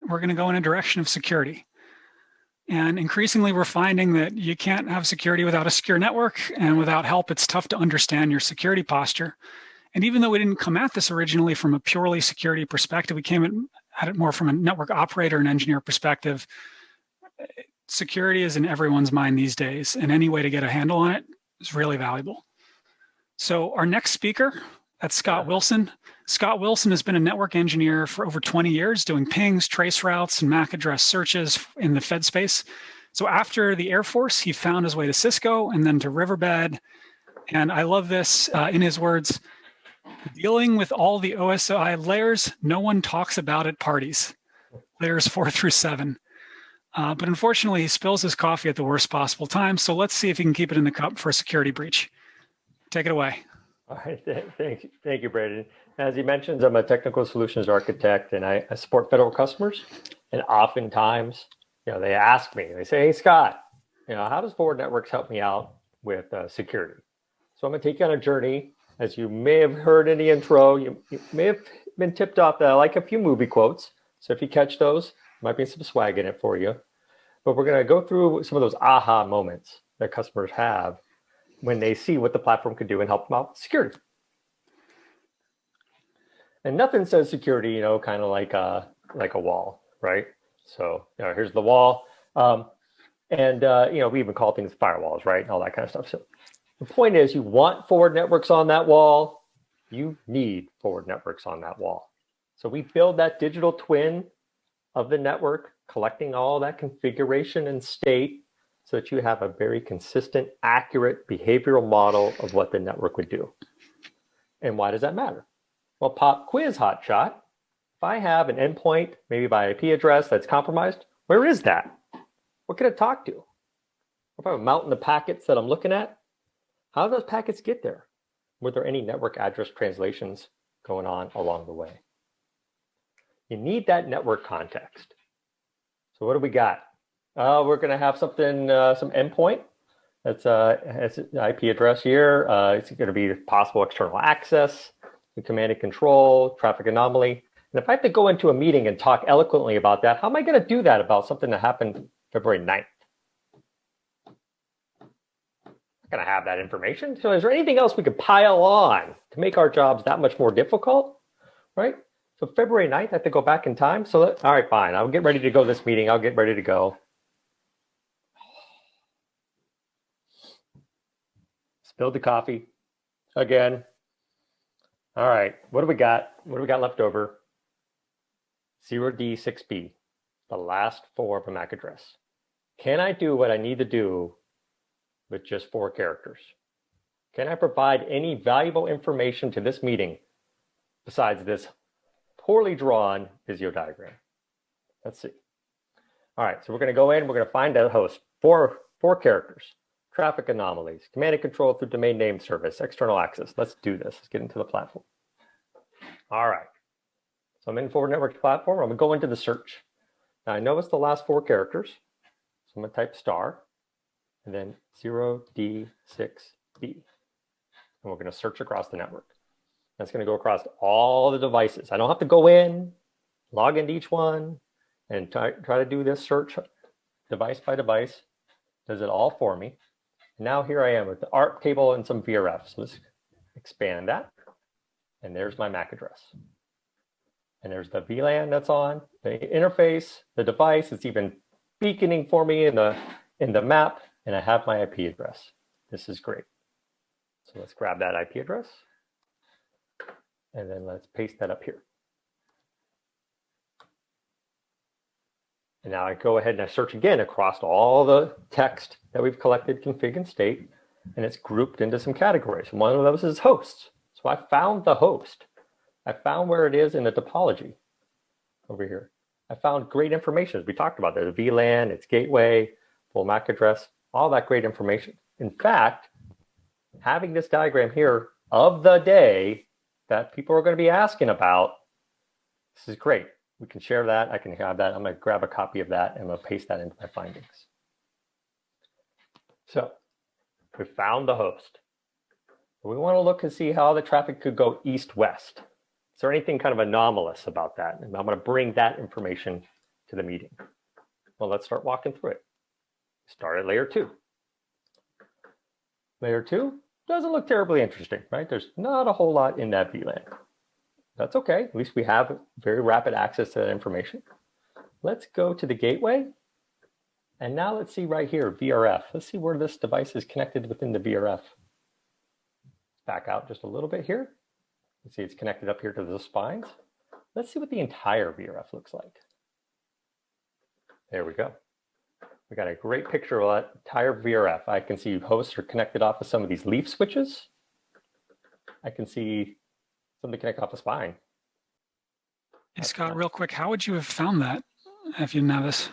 we're going to go in a direction of security. And increasingly, we're finding that you can't have security without a secure network, and without help, it's tough to understand your security posture. And even though we didn't come at this originally from a purely security perspective, we came at it more from a network operator and engineer perspective. Security is in everyone's mind these days, and any way to get a handle on it is really valuable. So our next speaker, that's Scot Wilson. Scot Wilson has been a network engineer for over 20 years, doing pings, trace routes, and MAC address searches in the Fed space. So after the Air Force, he found his way to Cisco and then to Riverbed. And I love this, in his words, dealing with all the OSI layers no one talks about at parties, layers 4 through 7. But unfortunately, he spills his coffee at the worst possible time. So let's see if he can keep it in the cup for a security breach. Take it away. All right, thank you, Brandon. As he mentions, I'm a technical solutions architect, and I support federal customers. And oftentimes, they ask me, they say, "Hey, Scott, how does Forward Networks help me out with security?" So I'm going to take you on a journey. As you may have heard in the intro, you may have been tipped off that I like a few movie quotes. So if you catch those, might be some swag in it for you. But we're going to go through some of those aha moments that customers have when they see what the platform could do and help them out with security. And nothing says security, kind of like a wall, right? So here's the wall, and we even call things firewalls, right? And all that kind of stuff. So the point is, you want Forward Networks on that wall. You need Forward Networks on that wall. So we build that digital twin of the network, collecting all that configuration and state, so that you have a very consistent, accurate behavioral model of what the network would do. And why does that matter? Well, pop quiz hotshot. If I have an endpoint, maybe by IP address that's compromised, where is that? What can it talk to? If I'm mounting the packets that I'm looking at, how do those packets get there? Were there any network address translations going on along the way? You need that network context. So what do we got? We're going to have something, some endpoint. That's has an IP address here. It's going to be possible external access, the command and control, traffic anomaly. And if I have to go into a meeting and talk eloquently about that, how am I going to do that about something that happened February 9th? I'm not going to have that information. So is there anything else we could pile on to make our jobs that much more difficult, right? So February 9th, I have to go back in time. So all right, fine. I'll get ready to go to this meeting. I'll get ready to go. Spilled the coffee again. All right, what do we got? What do we got left over? 0D6B, the last 4 of a MAC address. Can I do what I need to do with just 4 characters? Can I provide any valuable information to this meeting besides this poorly drawn Visio diagram? Let's see. All right, so we're going to go in, we're going to find a host, four characters. Traffic anomalies, command and control through domain name service, external access. Let's do this. Let's get into the platform. All right. So I'm in Forward Networks platform. I'm going to go into the search. Now I know it's the last 4 characters. So I'm going to type star and then 0D6B. And we're going to search across the network. That's going to go across all the devices. I don't have to go in, log into each one, and try to do this search device by device. Does it all for me. Now here I am with the ARP table and some VRF. So let's expand that. And there's my MAC address. And there's the VLAN that's on, the interface, the device. It's even beaconing for me in the map. And I have my IP address. This is great. So let's grab that IP address. And then let's paste that up here. And now I go ahead and I search again across all the text that we've collected, config and state, and it's grouped into some categories. One of those is hosts. So I found the host. I found where it is in the topology over here. I found great information, as we talked about there, the VLAN, its gateway, full MAC address, all that great information. In fact, having this diagram here of the day that people are going to be asking about, this is great. We can share that. I can have that. I'm going to grab a copy of that and I'm going to paste that into my findings. So we found the host. We want to look and see how the traffic could go east-west. Is there anything kind of anomalous about that? And I'm going to bring that information to the meeting? Well, let's start walking through it. Start at layer 2. Layer 2 doesn't look terribly interesting, right? There's not a whole lot in that VLAN. That's okay. At least we have very rapid access to that information. Let's go to the gateway. And now let's see right here, VRF. Let's see where this device is connected within the VRF. Back out just a little bit here. You see it's connected up here to the spines. Let's see what the entire VRF looks like. There we go. We got a great picture of that entire VRF. I can see hosts are connected off of some of these leaf switches. I can see something connected off the spine. Hey, Scott, real quick, how would you have found that if you didn't have this?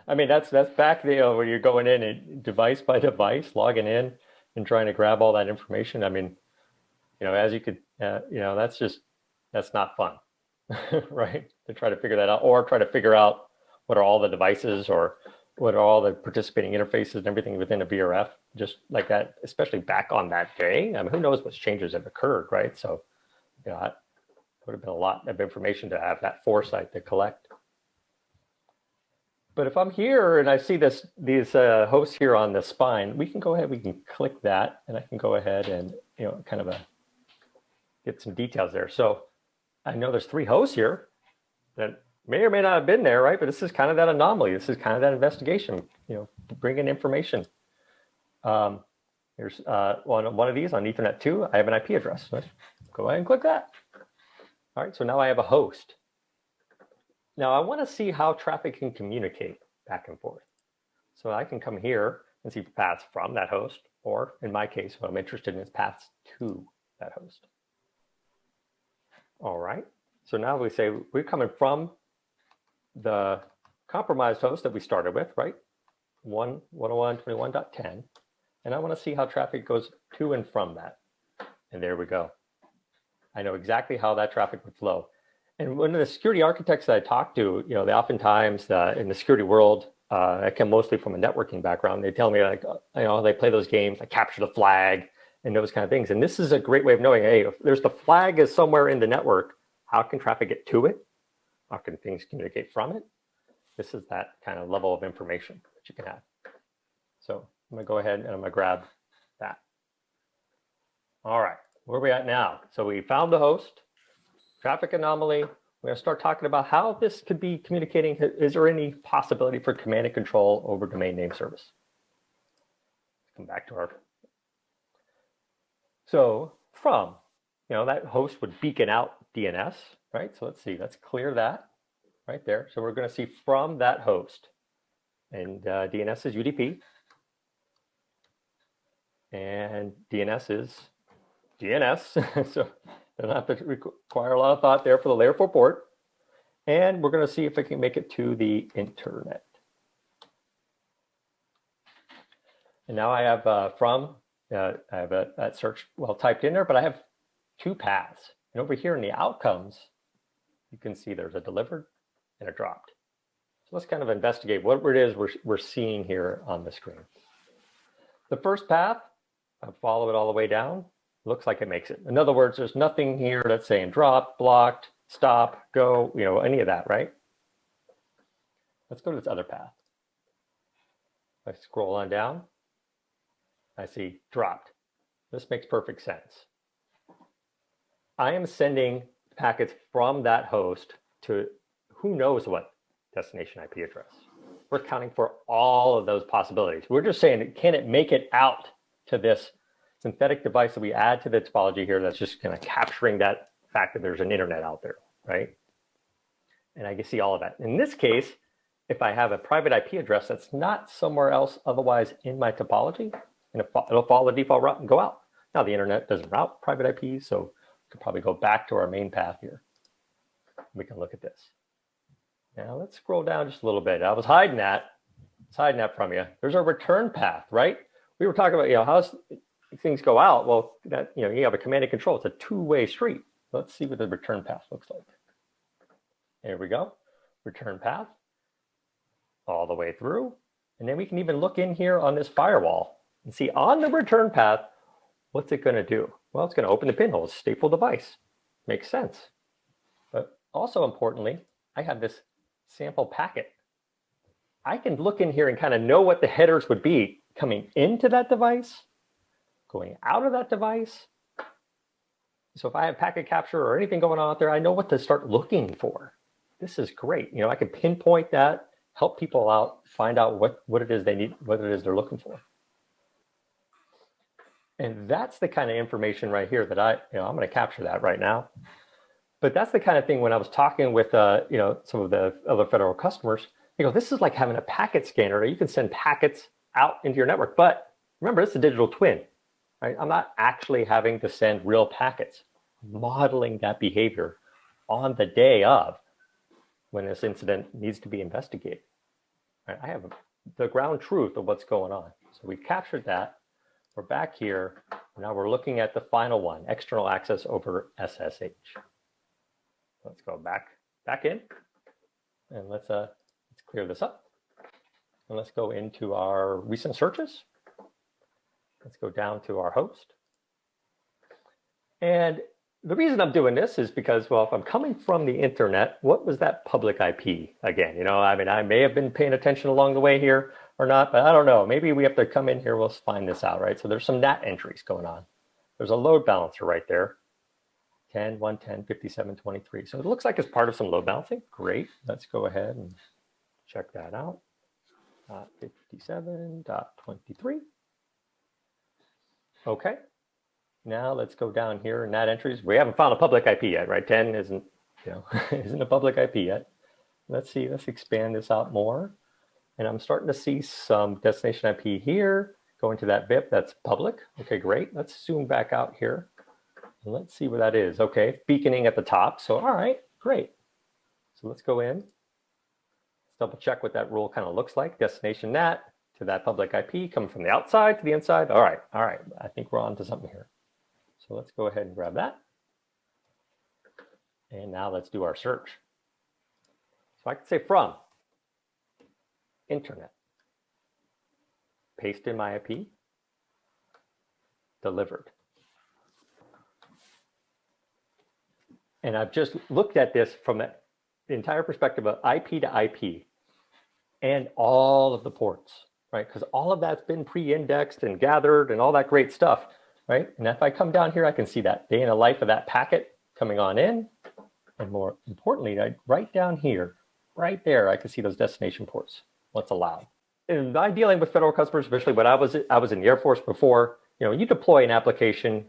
I mean, that's back there where you're going in and device by device, logging in and trying to grab all that information. I mean, as you could, that's not fun, right? To try to figure that out, or try to figure out what are all the devices or what are all the participating interfaces and everything within a VRF, just like that, especially back on that day. I mean, who knows what changes have occurred, right? So, that would have been a lot of information to have that foresight to collect. But if I'm here and I see these hosts here on the spine, we can go ahead, we can click that, and I can go ahead and kind of get some details there. So I know there's 3 hosts here that may or may not have been there, right? But this is kind of that anomaly. This is kind of that investigation, bringing information. Here's one of these on Ethernet 2. I have an IP address. Let's go ahead and click that. All right, so now I have a host. Now I want to see how traffic can communicate back and forth. So I can come here and see paths from that host, or in my case, what I'm interested in is paths to that host. All right, so now we say we're coming from the compromised host that we started with, right? 101.21.10. And I want to see how traffic goes to and from that. And there we go. I know exactly how that traffic would flow. And one of the security architects that I talk to, they oftentimes in the security world, I come mostly from a networking background. They tell me they play those games, like capture the flag and those kind of things. And this is a great way of knowing, hey, if there's the flag is somewhere in the network, how can traffic get to it? How can things communicate from it? This is that kind of level of information that you can have. So I'm gonna go ahead and I'm gonna grab that. All right, where are we at now? So we found the host. Traffic anomaly. We're going to start talking about how this could be communicating. Is there any possibility for command and control over domain name service? Come back to our. So from, that host would beacon out DNS, right? So let's see, let's clear that right there. So we're going to see from that host, and DNS is UDP, and DNS is DNS. So don't have to require a lot of thought there for the layer 4 port. And we're going to see if it can make it to the internet. And now I have I have that search typed in there, but I have 2 paths. And over here in the outcomes, you can see there's a delivered and a dropped. So let's kind of investigate what it is we're seeing here on the screen. The first path, I follow it all the way down. Looks like it makes it. In other words, there's nothing here that's saying drop, blocked, stop, go, any of that, right? Let's go to this other path. If I scroll on down, I see dropped. This makes perfect sense. I am sending packets from that host to who knows what destination IP address. We're counting for all of those possibilities. We're just saying, can it make it out to this synthetic device that we add to the topology here that's just kind of capturing that fact that there's an internet out there, right? And I can see all of that. In this case, if I have a private IP address that's not somewhere else otherwise in my topology, and it'll follow the default route and go out. Now the internet doesn't route private IPs, so we could probably go back to our main path here. We can look at this. Now let's scroll down just a little bit. I was hiding that from you. There's our return path, right? We were talking about, how's things go out. Well, that you have a command and control. It's a 2-way street. Let's see what the return path looks like. There we go. Return path all the way through. And then we can even look in here on this firewall and see on the return path, what's it going to do? Well, it's going to open the pinhole, stateful device. Makes sense. But also importantly, I have this sample packet. I can look in here and kind of know what the headers would be coming into that device, going out of that device. So if I have packet capture or anything going on out there, I know what to start looking for. This is great. I can pinpoint that, help people out, find out what it is they need, what it is they're looking for. And that's the kind of information right here that I'm going to capture that right now. But that's the kind of thing when I was talking with, some of the other federal customers, they go, this is like having a packet scanner. You can send packets out into your network. But remember, it's a digital twin, right? I'm not actually having to send real packets. I'm modeling that behavior on the day of when this incident needs to be investigated. Right? I have the ground truth of what's going on. So we captured that. We're back here. Now we're looking at the final one, external access over SSH. Let's go back in, and let's clear this up. And let's go into our recent searches. Let's go down to our host. And the reason I'm doing this is because, well, if I'm coming from the internet, what was that public IP again? I may have been paying attention along the way here or not, but I don't know. Maybe we have to come in here, we'll find this out, right? So there's some NAT entries going on. There's a load balancer right there. 10, 110, 57, 23. So it looks like it's part of some load balancing. Great. Let's go ahead and check that out. 57.23. Okay. Now let's go down here in NAT entries. We haven't found a public IP yet, right? 10 isn't, isn't a public IP yet. Let's see, let's expand this out more. And I'm starting to see some destination IP here, going to that BIP that's public. Okay, great. Let's zoom back out here. And let's see where that is. Okay, beaconing at the top. So, all right, great. So let's go in. Let's double check what that rule kind of looks like. Destination NAT to that public IP coming from the outside to the inside. All right. I think we're on to something here. So let's go ahead and grab that. And now let's do our search. So I can say from internet, paste in my IP, delivered. And I've just looked at this from the entire perspective of IP to IP and all of the ports, right? Because all of that's been pre-indexed and gathered and all that great stuff, right? And if I come down here, I can see that day in the life of that packet coming on in. And more importantly, right down here, right there, I can see those destination ports, what's allowed. And by dealing with federal customers, especially when I was in the Air Force before, you deploy an application,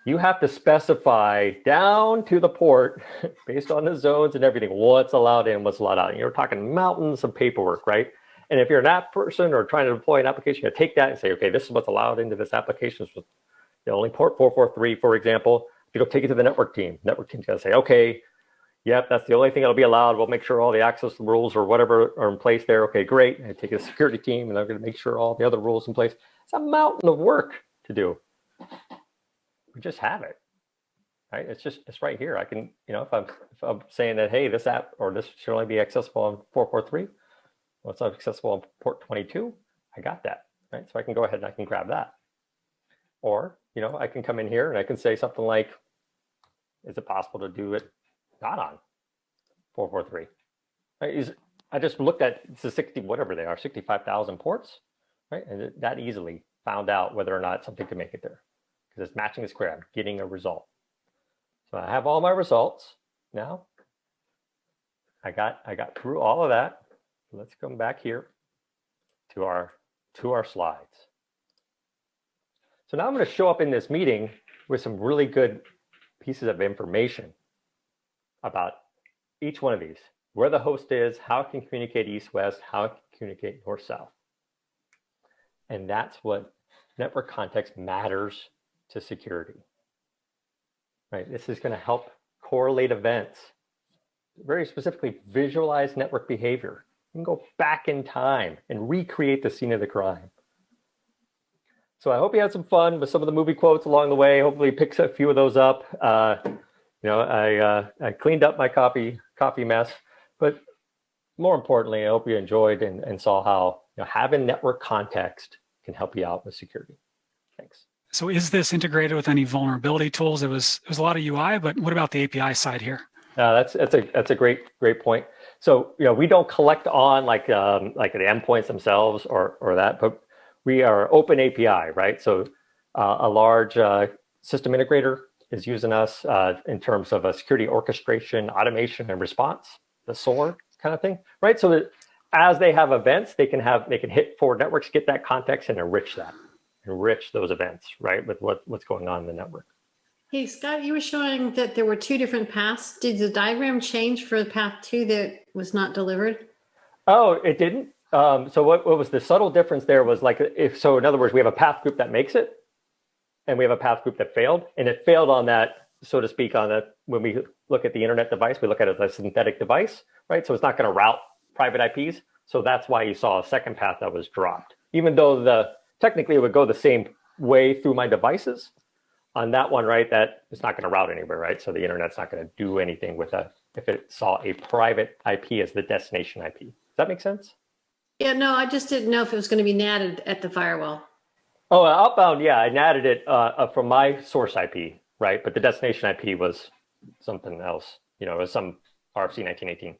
you have to specify down to the port based on the zones and everything, what's allowed in, what's allowed out. And you're talking mountains of paperwork, right? And if you're an app person or trying to deploy an application, you take that and say, okay, this is what's allowed into this application. So only port 443, for example. If you go take it to the network team's gonna say, okay, yep, that's the only thing that'll be allowed. We'll make sure all the access rules or whatever are in place there. Okay, great. And I take a security team and they're gonna make sure all the other rules in place. It's a mountain of work to do. We just have it, right? It's right here. I can, if I'm saying that, hey, this app or this should only be accessible on 443, well, it's not accessible on port 22. I got that, right? So I can go ahead and I can grab that. Or, I can come in here and I can say something like, is it possible to do it not on 443? Right? I just looked at the 65,000 ports, right? And that easily found out whether or not something could make it there. Because it's matching the square. I'm getting a result. So I have all my results now. I got through all of that. Let's come back here to our slides. So now I'm going to show up in this meeting with some really good pieces of information about each one of these, where the host is, how it can communicate east-west, how it can communicate north-south. And that's what network context matters to security, right? This is going to help correlate events, very specifically visualize network behavior. You can go back in time and recreate the scene of the crime. So I hope you had some fun with some of the movie quotes along the way. Hopefully pick a few of those up. I cleaned up my coffee mess, but more importantly, I hope you enjoyed and saw how having network context can help you out with security. Thanks. So is this integrated with any vulnerability tools? It was a lot of UI, but what about the API side here? That's a great point. So, we don't collect on like the endpoints themselves or that, but we are open API, right? So a large system integrator is using us in terms of a security orchestration, automation, and response, the SOAR kind of thing, right? So that as they have events, they can hit forward networks, get that context, and enrich those events, right, with what's going on in the network. Hey, Scott, you were showing that there were two different paths. Did the diagram change for the path 2 that was not delivered? Oh, it didn't. So what was the subtle difference there was like, in other words, we have a path group that makes it, and we have a path group that failed, and it failed on that, so to speak, on that. When we look at the internet device, we look at it as a synthetic device, right? So it's not going to route private IPs. So that's why you saw a second path that was dropped, even though technically it would go the same way through my devices. On that one, right, that it's not going to route anywhere, right? So the internet's not going to do anything with if it saw a private IP as the destination IP. Does that make sense? Yeah, no, I just didn't know if it was going to be natted at the firewall. Oh, outbound, yeah, I natted it from my source IP, right? But the destination IP was something else. It was some RFC 1918.